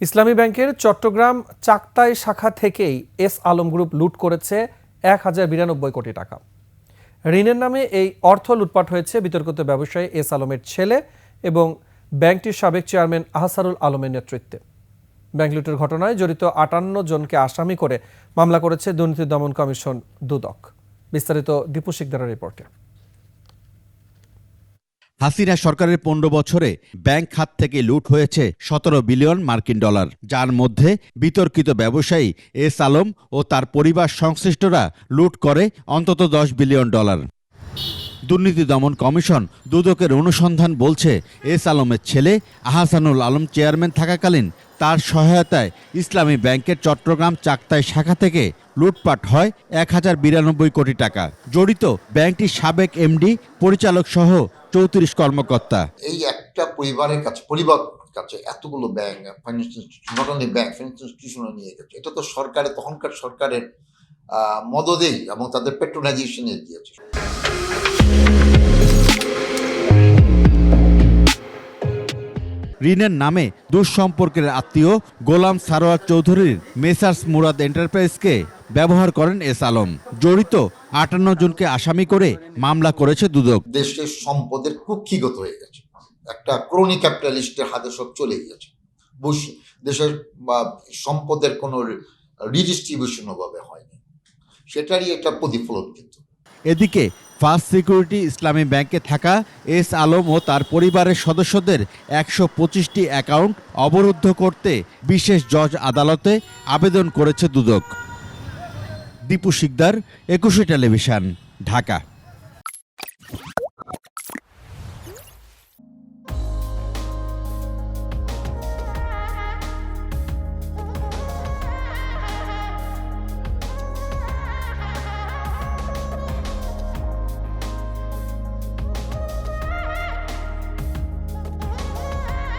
ইসলামী ব্যাংকের চট্টগ্রাম চাকতাই শাখা থেকেই এস আলম গ্রুপ লুট করেছে 1092 কোটি টাকা। ঋণের নামে এই অর্থ লুটপাট হয়েছে বিতর্কিত ব্যবসায়ী এস আলমের ছেলে এবং ব্যাংকটির সাবেক চেয়ারম্যান আহসানুল আলমের নেতৃত্বে। ব্যাংক লুটের ঘটনায় জড়িত 58 জনকে আসামি করে মামলা করেছে দুর্নীতি দমন কমিশন দুদক। বিস্তারিত দীপু শিকদারের রিপোর্টে। হাসিনা সরকারের 15 বছরে ব্যাংক খাত থেকে লুট হয়েছে 17 বিলিয়ন মার্কিন ডলার, যার মধ্যে বিতর্কিত ব্যবসায়ী এস আলম ও তার পরিবার সংশ্লিষ্টরা লুট করে অন্তত 10 বিলিয়ন ডলার। দুর্নীতি দমন কমিশন দুদকের অনুসন্ধান বলছে, এস আলমের ছেলে আহসানুল আলম চেয়ারম্যান থাকাকালীন তার সহায়তায় ইসলামী ব্যাংকের চট্টগ্রাম চাকতাই শাখা থেকে লুটপাট হয় 1092 কোটি টাকা। জড়িত ব্যাংকটির সাবেক এমডি, পরিচালক সহ 34 কর্মকর্তা। এই একটা পরিবার কাছে এতগুলো bank, financial institution, not only bank, financial institution নিয়ে গেছে। এটা তো তখনকার সরকারের মদদেই এবং তাদের পেট্রোনাইজেশনে গিয়েছে। ঋণের নামে দুঃসম্পর্কের আত্মীয় গোলাম সারোয়ার চৌধুরীর মেসার্স মুরাদ এন্টারপ্রাইজকে ব্যবহার করেন এস আলম। জড়িত 58 জনকে আসামি করে মামলা করেছে দুদক। দেশের সম্পদের কুক্ষিগত হয়ে গেছে, একটা ক্রনি ক্যাপিটালিস্টের হাতে সব চলে গিয়েছে। দেশের সম্পদের কোনো রিডিস্ট্রিবিউশন ভাবে হয়নি, সেটারই একটা প্রতিফলন। কিন্তু এদিকে ফার্স্ট সিকিউরিটি ইসলামী ব্যাংকে থাকা এস আলম ও তার পরিবারের সদস্যদের 125টি অ্যাকাউন্ট অবরুদ্ধ করতে বিশেষ জজ আদালতে আবেদন করেছে দুদক। দীপু শিকদার, 21 টেলিভিশন, ঢাকা।